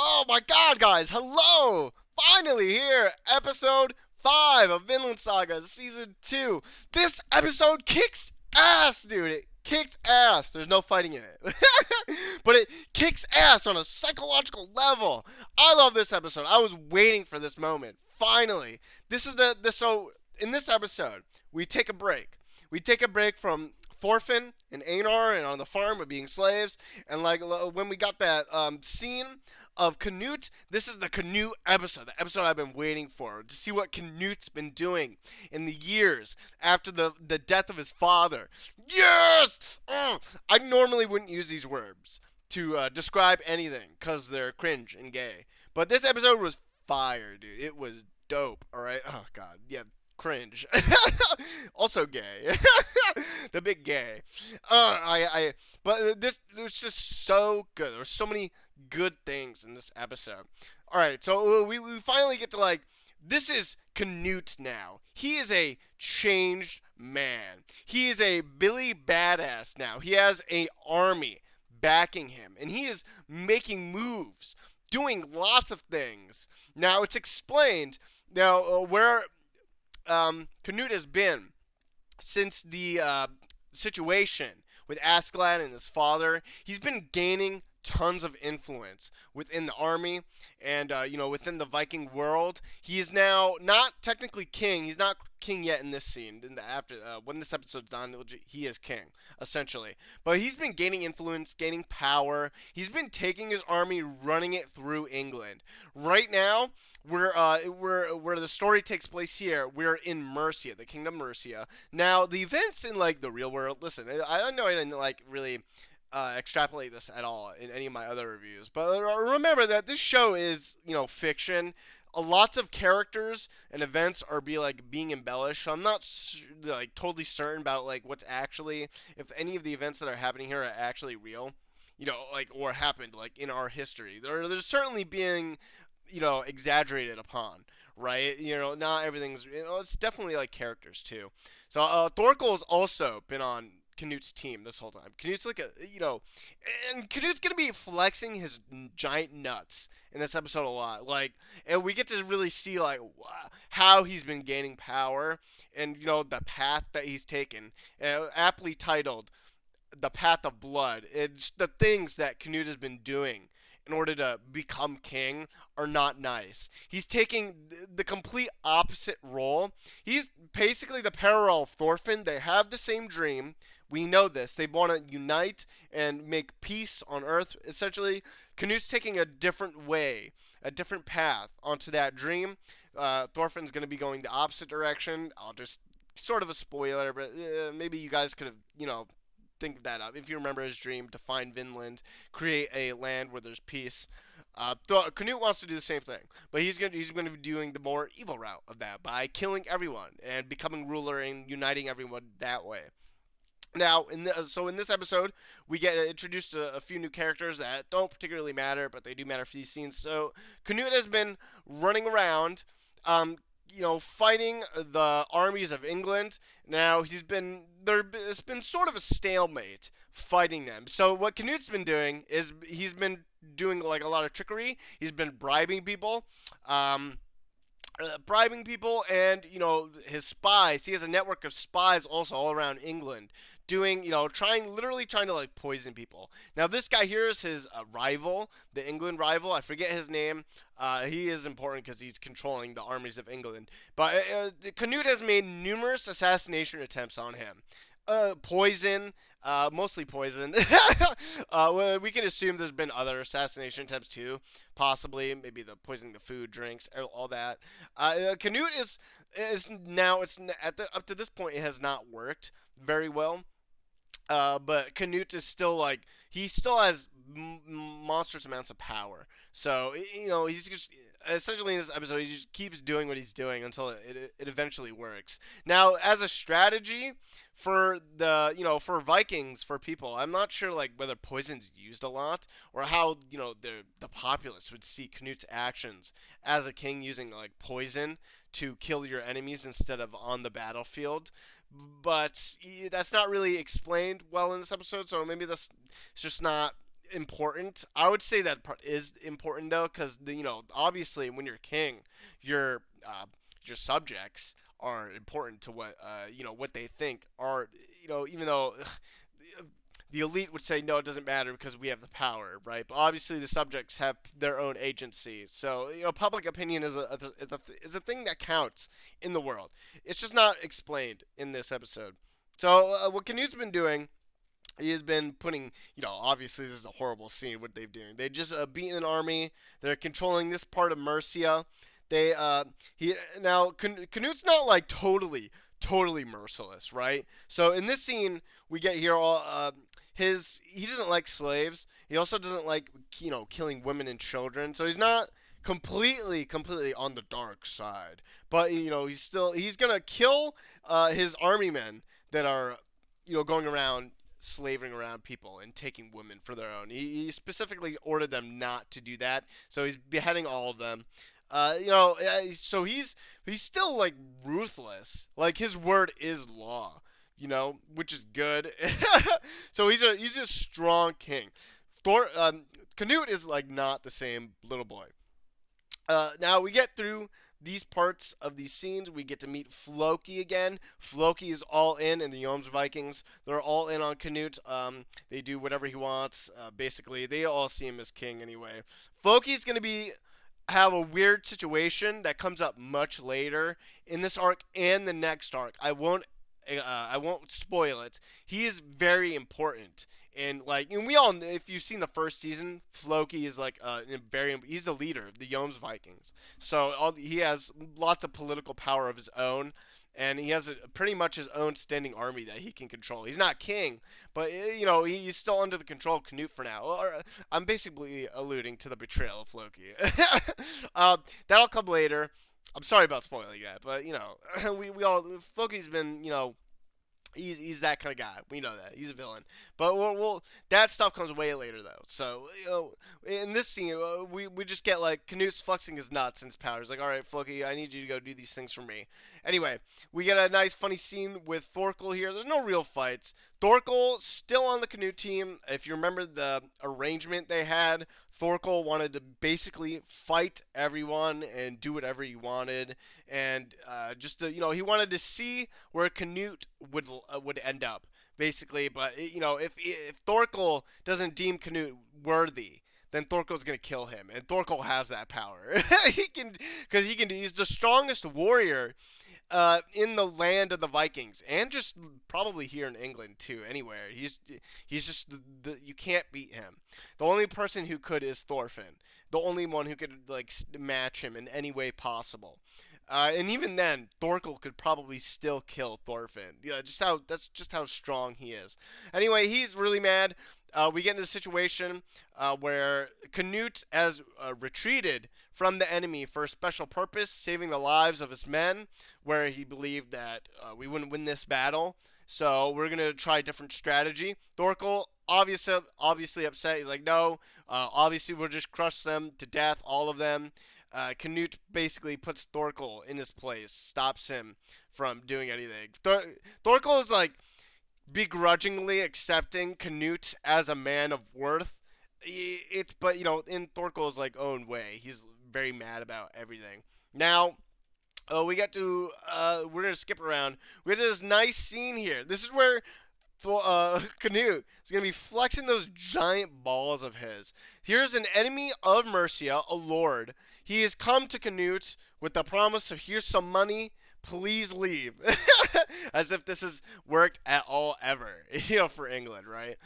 Oh my god, guys, hello! Finally here, episode 5 of Vindland Saga, season 2. This episode kicks ass, dude. It kicks ass. There's no fighting in it. But it kicks ass on a psychological level. I love this episode. I was waiting for this moment. Finally. So in this episode, we take a break. We take a break from Thorfinn and Einar and on the farm of being slaves, and like when we got that scene of Canute. This is the Canute episode, the episode I've been waiting for, to see what Canute's been doing in the years after the death of his father. Yes! I normally wouldn't use these words to describe anything because they're cringe and gay. But this episode was fire, dude. It was dope, alright? Oh, God. Yeah, cringe. Also gay. The big gay. But this it was just so good. There were so many good things in this episode. All right, so we finally get to this is Canute now. He is a changed man. He is a Billy badass now. He has a army backing him, and he is making moves, doing lots of things. Now it's explained where Canute has been since the situation with Askeladd and his father. He's been gaining tons of influence within the army and within the Viking world. He is now not technically king. He's not king yet in this scene. After when this episode's done, he is king essentially. But he's been gaining influence, gaining power. He's been taking his army, running it through England. Right now, we're where the story takes place here. We're in Mercia, the kingdom of Mercia. Now, the events in the real world. Listen, I know I didn't really extrapolate this at all in any of my other reviews. But remember that this show is, fiction. Lots of characters and events are being embellished. So I'm not totally certain about what's actually, if any of the events that are happening here are actually real, or happened in our history. There's certainly being, exaggerated upon, right? Not everything's, it's definitely characters too. So Thorkel's also been on Canute's team this whole time. Canute's and Canute's gonna be flexing his giant nuts in this episode a lot. And we get to really see how he's been gaining power and the path that he's taken. Aptly titled "The Path of Blood." It's the things that Canute has been doing in order to become king are not nice. He's taking the complete opposite role. He's basically the parallel of Thorfinn. They have the same dream. We know this. They want to unite and make peace on Earth, essentially. Canute's taking a different way, a different path onto that dream. Thorfinn's going to be going the opposite direction. I'll just, sort of a spoiler, but maybe you guys could have, think of that up. If you remember his dream to find Vinland, create a land where there's peace. Canute wants to do the same thing, but he's going to be doing the more evil route of that by killing everyone and becoming ruler and uniting everyone that way. Now, in this episode, we get introduced to a few new characters that don't particularly matter, but they do matter for these scenes. So, Canute has been running around, fighting the armies of England. Now, it's been sort of a stalemate fighting them. So, what Canute's been doing is he's been doing a lot of trickery. He's been bribing people. And his spies. He has a network of spies also all around England, doing trying to poison people. Now this guy here is his rival, the England rival. I forget his name. He is important because he's controlling the armies of England. But Canute has made numerous assassination attempts on him. Poison. Mostly poison. We can assume there's been other assassination attempts too, possibly maybe the poisoning the food, drinks, all that. Canute is now up to this point it has not worked very well. But Canute is still he still has monstrous amounts of power. So he's just essentially in this episode he just keeps doing what he's doing until it eventually works. Now as a strategy for for Vikings, for people, I'm not sure whether poison's used a lot or how the populace would see Canute's actions as a king using poison to kill your enemies instead of on the battlefield. But that's not really explained well in this episode, so maybe this is just not important. I would say that part is important though, because obviously when you're king, your your subjects are important to what they think are even though the elite would say no, it doesn't matter because we have the power, right? But obviously the subjects have their own agency. So public opinion is a thing that counts in the world. It's just not explained in this episode. So what Canute's been doing, he has been putting, obviously this is a horrible scene. What they've doing, they just beaten an army. They're controlling this part of Mercia. They he now Canute's not like totally merciless, right? So in this scene, we get here all he doesn't like slaves. He also doesn't like killing women and children. So he's not completely on the dark side. But he's gonna kill his army men that are going around slaving around people and taking women for their own. He specifically ordered them not to do that. So he's beheading all of them. So he's still like ruthless. Like his word is law, which is good. So he's a strong king. Canute is like not the same little boy. Now we get through these parts of these scenes. We get to meet Floki again. Floki is all in the Yoms Vikings. They're all in on Canute. They do whatever he wants. Basically, they all see him as king anyway. Floki's gonna have a weird situation that comes up much later in this arc and the next arc. I won't spoil it. He is very important. And we all, if you've seen the first season, Floki is he's the leader of the Yoms Vikings. So he has lots of political power of his own, and he has pretty much his own standing army that he can control. He's not king, but he's still under the control of Canute for now. I'm basically alluding to the betrayal of Floki. That'll come later. I'm sorry about spoiling that, but we all Floki's been He's that kind of guy. We know that he's a villain, but that stuff comes way later though. So in this scene, we just get like Canute's flexing his nuts and his powers. Like, all right, Floki, I need you to go do these things for me. Anyway, we get a nice funny scene with Thorkel here. There's no real fights. Thorkel still on the Canute team. If you remember the arrangement they had, Thorkel wanted to basically fight everyone and do whatever he wanted, and he wanted to see where Canute would end up basically. But if Thorkel doesn't deem Canute worthy, then Thorkel's gonna kill him, and Thorkel has that power. He's the strongest warrior in the land of the Vikings, and just probably here in England too. Anywhere, he's just you can't beat him. The only person who could is Thorfinn, the only one who could match him in any way possible. And even then, Thorkel could probably still kill Thorfinn. Yeah, that's just how strong he is. Anyway, he's really mad. We get into a situation where Canute has retreated from the enemy for a special purpose, saving the lives of his men, where he believed that we wouldn't win this battle. So we're going to try a different strategy. Thorkel, obviously upset. He's like, no, obviously we'll just crush them to death, all of them. Canute basically puts Thorkel in his place, stops him from doing anything. Thorkel is begrudgingly accepting Canute as a man of worth. But in Thorkel's own way, he's very mad about everything. Now, we get to we're gonna skip around. We get to this nice scene here. This is where Canute is gonna be flexing those giant balls of his. Here's an enemy of Mercia, a lord. He has come to Canute with the promise of here's some money. Please leave. As if this has worked at all ever, for England, right?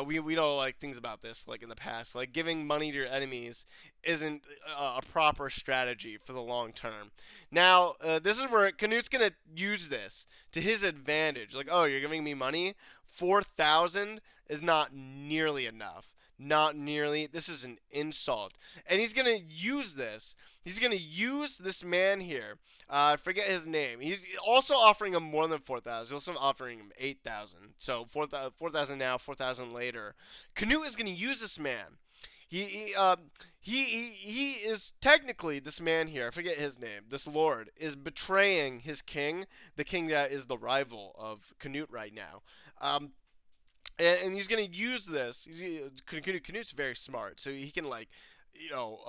We know things about this in the past. Giving money to your enemies isn't a proper strategy for the long term. Now, this is where Canute's gonna use this to his advantage. Oh, you're giving me money? 4,000 is not nearly enough. Not nearly. This is an insult. And he's going to use this. He's going to use this man here. I forget his name. He's also offering him more than 4,000. He's also offering him 8,000. So 4,000 now, 4,000 later. Canute is going to use this man. He is technically, this man here, I forget his name, this lord, is betraying his king, the king that is the rival of Canute right now. and he's gonna use this. Canute's very smart, so he can like, you know,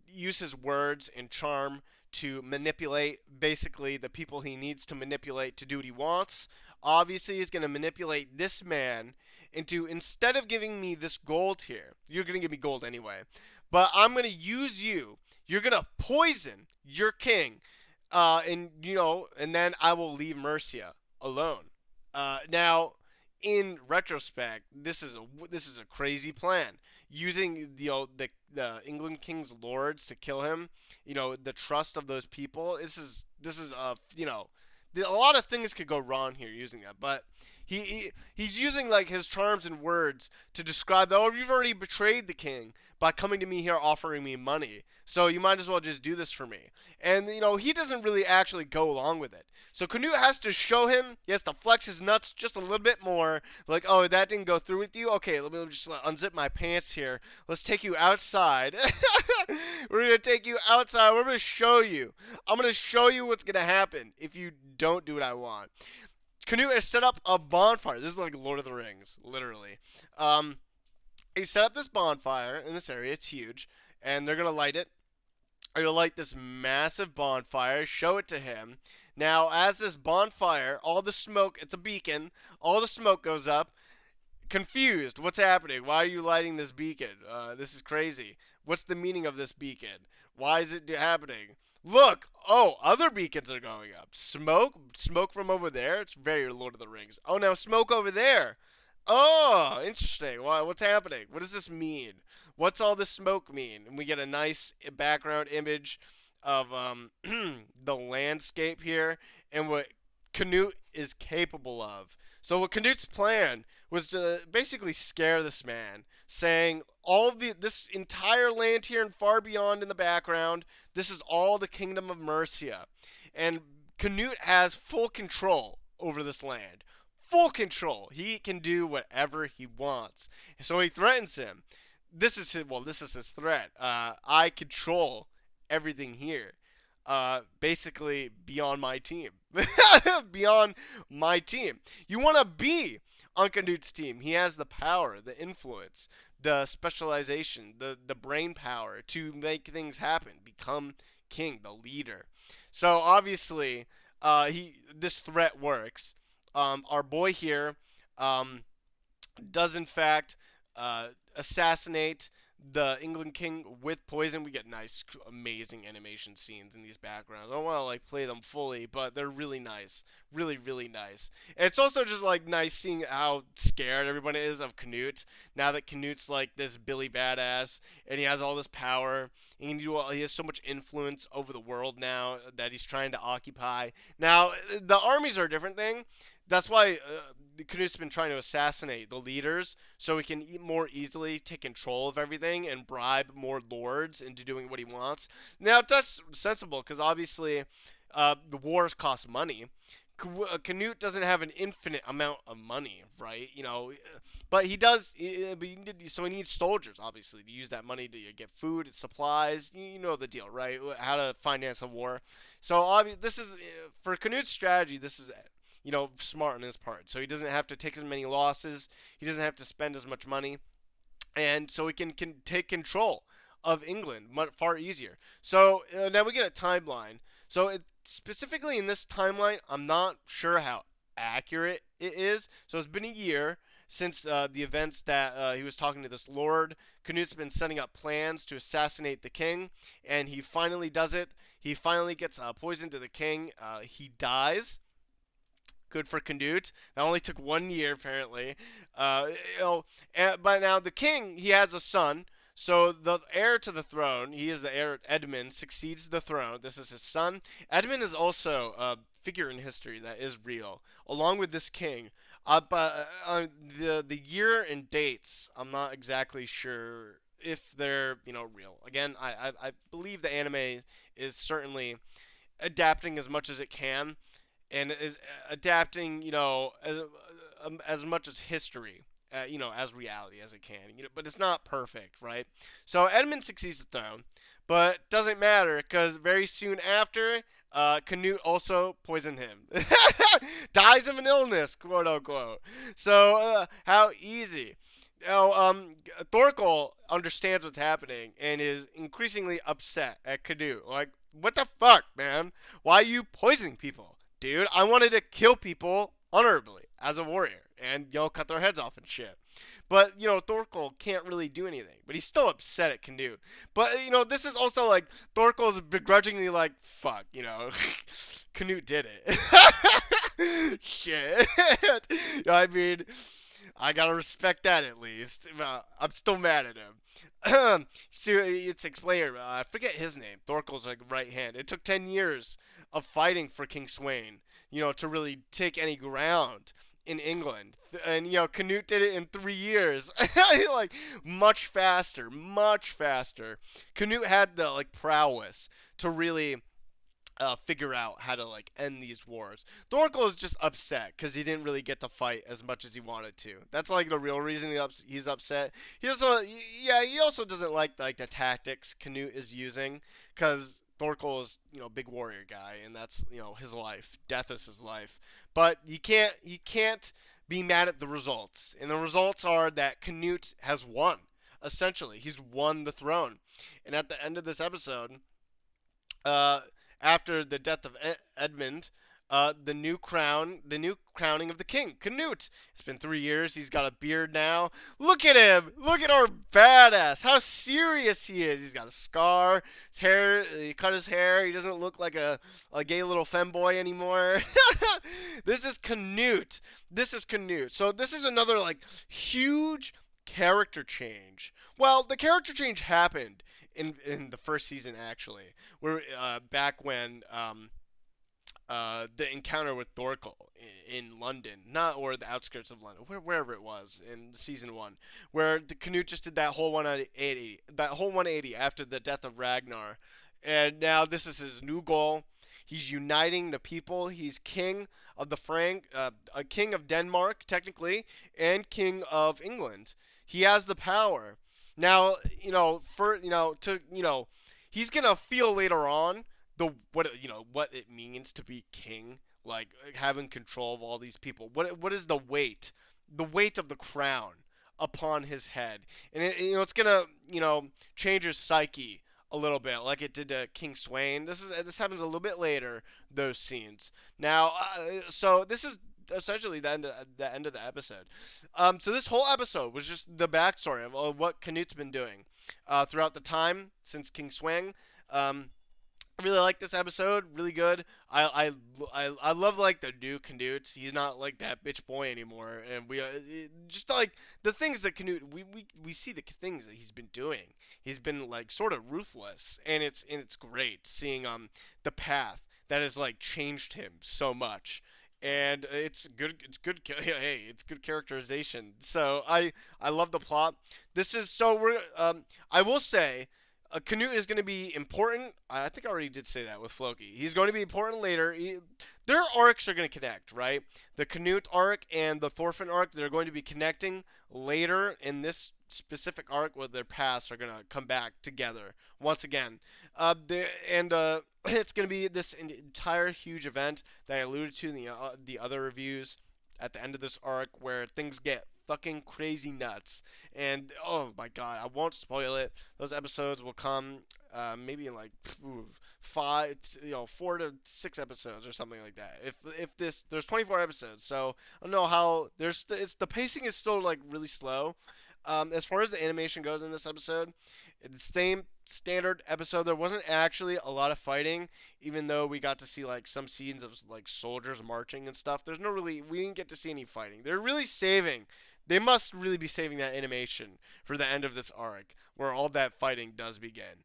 use his words and charm to manipulate basically the people he needs to manipulate to do what he wants. Obviously, he's gonna manipulate this man into, instead of giving me this gold here, you're gonna give me gold anyway, but I'm gonna use you. You're gonna poison your king, and and then I will leave Mercia alone. Now, in retrospect, this is a crazy plan. Using the England King's lords to kill him, the trust of those people. This is a lot of things could go wrong here using that, but he's using like his charms and words to describe that. Oh, you've already betrayed the king by coming to me here offering me money. So you might as well just do this for me. And he doesn't really actually go along with it. So Canute has to show him. He has to flex his nuts just a little bit more. Like, oh, that didn't go through with you. Okay, let me just unzip my pants here. Let's take you outside. We're gonna take you outside. We're gonna show you. I'm gonna show you what's gonna happen if you don't do what I want. Canute has set up a bonfire. This is like Lord of the Rings, literally. He set up this bonfire in this area. It's huge, and they're gonna light it. They're gonna light this massive bonfire. Show it to him. Now, as this bonfire, all the smoke, it's a beacon. All the smoke goes up. Confused. What's happening? Why are you lighting this beacon? This is crazy. What's the meaning of this beacon? Why is it happening? Look! Oh, other beacons are going up. Smoke from over there. It's very Lord of the Rings. Oh, now smoke over there. Oh, interesting. Why? What's happening? What does this mean? What's all this smoke mean? And we get a nice background image of the landscape here and what Canute is capable of. So what Canute's plan was to basically scare this man, saying all of this entire land here and far beyond in the background, this is all the kingdom of Mercia, and Canute has full control over this land. Full control. He can do whatever he wants. So he threatens him. This is his threat. I control everything here. Basically beyond my team. Beyond my team. You want to be on Canute's team. He has the power, the influence, the specialization, the brain power to make things happen. Become king, the leader. So obviously, this threat works. Our boy here um, does in fact assassinate the England King with poison. We get nice, amazing animation scenes in these backgrounds. I don't want to like play them fully, but they're really nice, really, really nice. And it's also just like nice seeing how scared everybody is of Canute now that Canute's like this Billy badass and he has all this power. And he has so much influence over the world now that he's trying to occupy. Now the armies are a different thing. That's why Canute's been trying to assassinate the leaders so he can more easily take control of everything and bribe more lords into doing what he wants. Now, that's sensible because obviously the wars cost money. Canute doesn't have an infinite amount of money, right? But he does. So he needs soldiers, obviously, to use that money to get food and supplies. You know the deal, right? How to finance a war. So this is for Canute's strategy. This is smart on his part. So he doesn't have to take as many losses. He doesn't have to spend as much money. And so he can take control of England much, far easier. So now we get a timeline. So specifically in this timeline, I'm not sure how accurate it is. So it's been a year since the events that he was talking to this lord. Canute's been setting up plans to assassinate the king, and he finally does it. He finally gets poisoned to the king. He dies. Good for Canute. That only took 1 year, apparently. But now the king, he has a son. So the heir to the throne, he is the heir. Edmund succeeds the throne. This is his son. Edmund is also a figure in history that is real, along with this king. But the year and dates, I'm not exactly sure if they're real. Again, I believe the anime is certainly adapting as much as it can and is adapting, as much as history, as reality as it can, but it's not perfect, right? So Edmund succeeds the throne, but doesn't matter because very soon after, Canute also poisoned him. Dies of an illness, quote unquote. So, how easy. Now, Thorkel understands what's happening and is increasingly upset at Canute. Like, what the fuck, man? Why are you poisoning people? Dude, I wanted to kill people honorably as a warrior and, cut their heads off and shit. But, Thorkel can't really do anything. But he's still upset at Canute. But, this is also like, Thorkel's begrudgingly like, fuck, Canute did it. Shit. I mean, I gotta respect that at least. I'm still mad at him. So it's explained. I forget his name. Thorkel's like right hand. It took 10 years of fighting for King Sweyn, to really take any ground in England. And Canute did it in 3 years. Like much faster, much faster. Canute had the like prowess to really figure out how to like end these wars. Thorkel is just upset because he didn't really get to fight as much as he wanted to. That's like the real reason he's upset. He also doesn't like the tactics Canute is using because Thorkel is big warrior guy and that's his life. Death is his life, but he can't be mad at the results, and the results are that Canute has won. Essentially, he's won the throne, and at the end of this episode, uh, after the death of Edmund, the new crowning of the king, Canute. It's been 3 years. He's got a beard now. Look at him. Look at our badass. How serious he is. He's got a scar. His hair. He cut his hair. He doesn't look like a gay little femboy anymore. This is Canute. This is Canute. So this is another like huge character change. Well, the character change happened in the first season actually, where back when the encounter with Thorkel in London, not or the outskirts of London, wherever it was in season 1, where the Canute just did that whole 180 after the death of Ragnar, and now this is his new goal. He's uniting the people. He's king of the a king of Denmark technically, and king of England. He has the power. Now, he's gonna feel later on what it means to be king, like having control of all these people. What is the weight of the crown upon his head, and it's gonna change his psyche a little bit, like it did to King Sweyn. This happens a little bit later. Those scenes. Now, so this is essentially the end of the episode. So this whole episode was just the backstory of what Canute's been doing throughout the time since King Sweyn. I really like this episode. Really good. I love like the new Canute. He's not like that bitch boy anymore, and we just like the things that Canute. We see the things that he's been doing. He's been like sort of ruthless, and it's great seeing the path that has like changed him so much. And it's good. It's good. Hey, it's good characterization. So I love the plot. This is so we're. I will say Canute is going to be important. I think I already did say that with Floki. He's going to be important later. Their arcs are going to connect, right? The Canute arc and the Thorfinn arc, they're going to be connecting later in this specific arc where their paths are going to come back together once again. It's going to be this entire huge event that I alluded to in the other reviews at the end of this arc where things get fucking crazy nuts. And oh my god, I won't spoil it. Those episodes will come maybe in like 4 to 6 episodes or something like that. If there's 24 episodes, so I don't know how the pacing is still like really slow. As far as the animation goes in this episode, it's the same standard episode. There wasn't actually a lot of fighting, even though we got to see like some scenes of like soldiers marching and stuff. We didn't get to see any fighting. They must really be saving that animation for the end of this arc, where all that fighting does begin.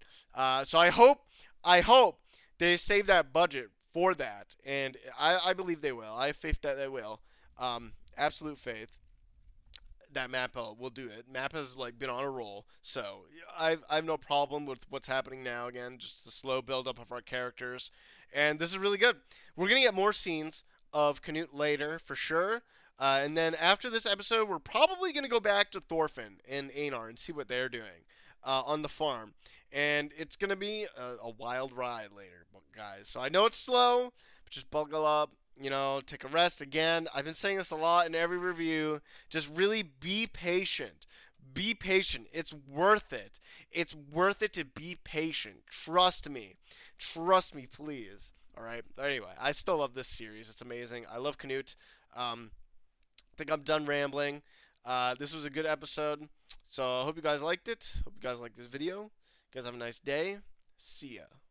So I hope they save that budget for that, and I believe they will. I have faith that they will. Absolute faith that Mappa will do it. Mappa's like been on a roll, so I've no problem with what's happening now. Again, just the slow build up of our characters, and this is really good. We're gonna get more scenes of Canute later for sure. And then after this episode, we're probably going to go back to Thorfinn and Einar and see what they're doing on the farm. and it's gonna be a wild ride later, guys. So I know it's slow, but just buckle up. Take a rest. Again, I've been saying this a lot in every review. Just really be patient. Be patient. It's worth it. It's worth it to be patient. Trust me. Trust me, please. All right. Anyway, I still love this series. It's amazing. I love Canute. I think I'm done rambling. This was a good episode. So I hope you guys liked it. Hope you guys liked this video. You guys have a nice day. See ya.